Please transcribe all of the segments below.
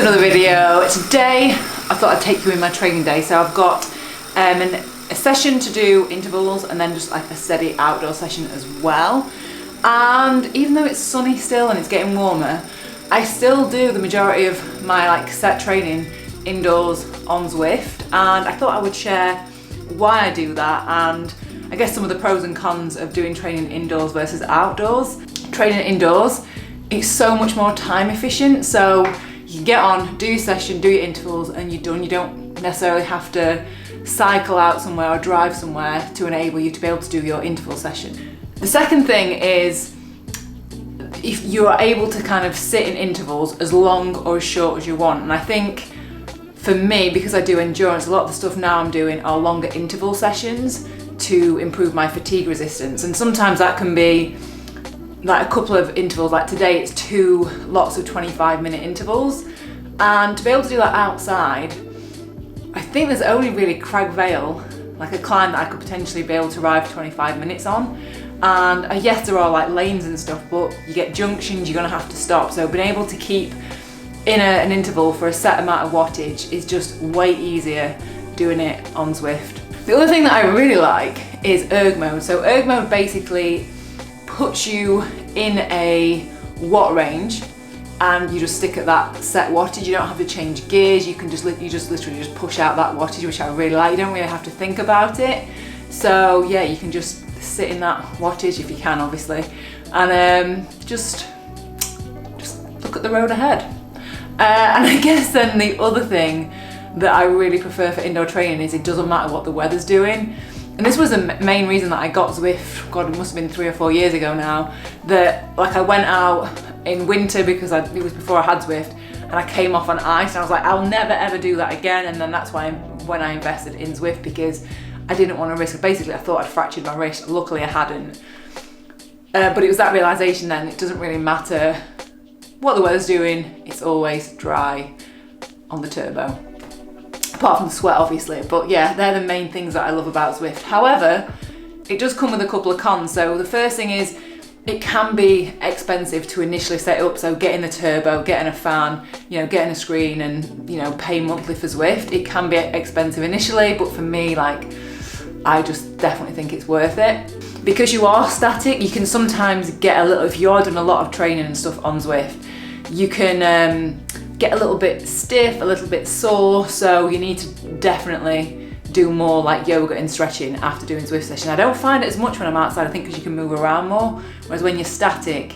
to another video. Today I thought I'd take you in my training day. So I've got a session to do intervals and then just like a steady outdoor session as well. And even though it's sunny still and it's getting warmer, I still do the majority of my like set training indoors on Zwift, and I thought I would share why I do that and I guess some of the pros and cons of doing training indoors versus outdoors. Training indoors, it's so much more time efficient, so you can get on, do your session, do your intervals, and you're done. You don't necessarily have to cycle out somewhere or drive somewhere to enable you to be able to do your interval session. The second thing is, if you are able to kind of sit in intervals as long or as short as you want. And I think for me, because I do endurance, a lot of the stuff now I'm doing are longer interval sessions to improve my fatigue resistance. And sometimes that can be like a couple of intervals, like today it's 2 lots of 25-minute intervals. And to be able to do that outside, I think there's only really Crag Vale, like a climb that I could potentially be able to ride for 25 minutes on. And yes, there are like lanes and stuff, but you get junctions, you're gonna have to stop. So being able to keep in an interval for a set amount of wattage is just way easier doing it on Zwift. The other thing that I really like is Erg Mode. So Erg Mode basically puts you in a watt range and you just stick at that set wattage. You don't have to change gears, you can just literally just push out that wattage, which I really like. You don't really have to think about it. So yeah, you can just sit in that wattage if you can, obviously, and just look at the road ahead. And I guess then the other thing that I really prefer for indoor training is it doesn't matter what the weather's doing. And this was the main reason that I got Zwift, God, it must have been 3 or 4 years ago now, that like I went out in winter because it was before I had Zwift, and I came off on ice and I was like, I'll never ever do that again. And then that's why when I invested in Zwift, because I didn't want to risk it. Basically I thought I'd fractured my wrist, luckily I hadn't. But it was that realisation then, it doesn't really matter what the weather's doing, it's always dry on the turbo. Apart from the sweat, obviously, but yeah, they're the main things that I love about Zwift. However, it does come with a couple of cons. So the first thing is, it can be expensive to initially set it up. So getting the turbo, getting a fan, getting a screen, and pay monthly for Zwift, it can be expensive initially, but for me, like, I just definitely think it's worth it. Because you are static, you can sometimes get a little, if you're doing a lot of training and stuff on Zwift, you can get a little bit stiff, a little bit sore, so you need to definitely do more like yoga and stretching after doing Zwift session. I don't find it as much when I'm outside, I think, because you can move around more, whereas when you're static,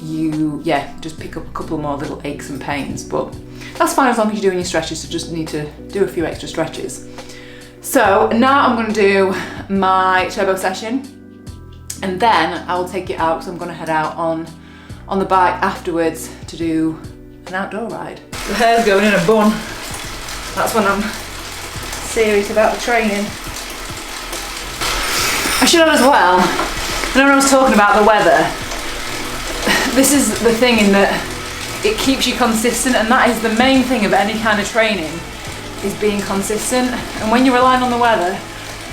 you just pick up a couple more little aches and pains, but that's fine as long as you're doing your stretches, so just need to do a few extra stretches. So now I'm going to do my turbo session, and then I will take it out, so I'm going to head out on the bike afterwards to do an outdoor ride. The hair's going in a bun. That's when I'm serious about the training. I should add as well, when I was talking about the weather, this is the thing in that it keeps you consistent, and that is the main thing of any kind of training, is being consistent. And when you're relying on the weather,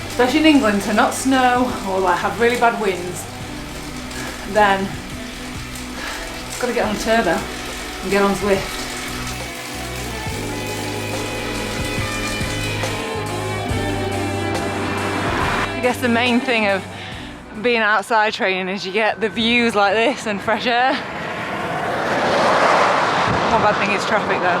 especially in England, to not snow or like have really bad winds, then you've got to get on the turbo and get on Zwift. I guess the main thing of being outside training is you get the views like this and fresh air. One bad thing is traffic though.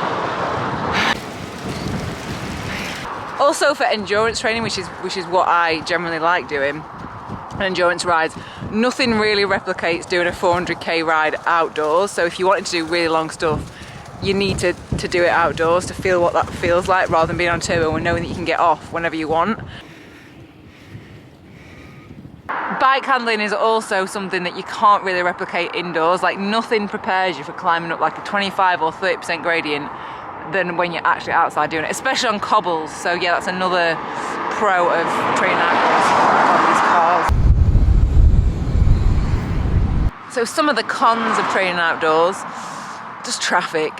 Also for endurance training, which is what I generally like doing, and endurance rides, nothing really replicates doing a 400k ride outdoors. So if you wanted to do really long stuff, you need to do it outdoors to feel what that feels like, rather than being on turbo and knowing that you can get off whenever you want. Bike handling is also something that you can't really replicate indoors. Like, nothing prepares you for climbing up like a 25 or 30% gradient than when you're actually outside doing it, especially on cobbles. So yeah, that's another pro of training outdoors on these cars. So some of the cons of training outdoors, just traffic.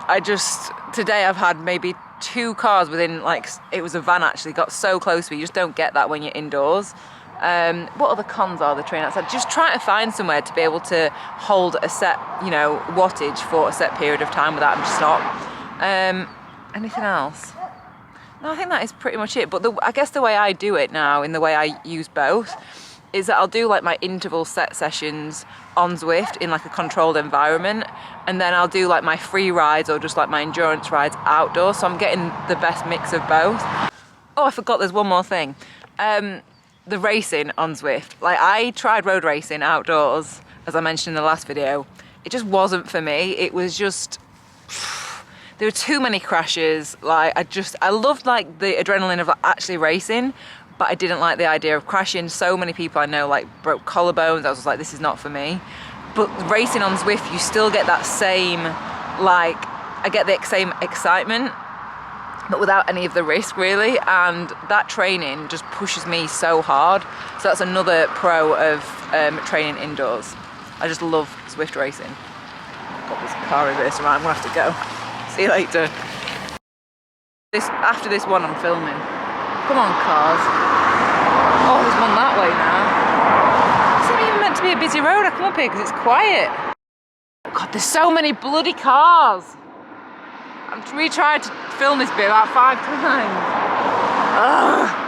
Today I've had maybe 2 cars within, like, it was a van actually, got so close to me. You just don't get that when you're indoors. What other cons are the training outside? Just try to find somewhere to be able to hold a set, wattage for a set period of time without having to stop. Anything else? No, I think that is pretty much it. But I guess the way I do it now, in the way I use both, is that I'll do like my interval set sessions on Zwift in like a controlled environment, and then I'll do like my free rides or just like my endurance rides outdoors. So I'm getting the best mix of both. Oh, I forgot there's one more thing. The racing on Zwift. Like, I tried road racing outdoors, as I mentioned in the last video. It just wasn't for me. It was just, there were too many crashes. Like, I loved like the adrenaline of actually racing, but I didn't like the idea of crashing. So many people I know like broke collarbones. I was just like, this is not for me. But racing on Zwift, you still get that same, like, I get the same excitement, but without any of the risk really, and that training just pushes me so hard. So that's another pro of training indoors. I just love Zwift racing. Got this car reversed around, I'm gonna have to go. See you later. After this one I'm filming. Come on, cars. Oh, there's one that way now. It's not even meant to be a busy road. I come up here because it's quiet. God, there's so many bloody cars. I've retried to film this bit about 5 times. Ugh.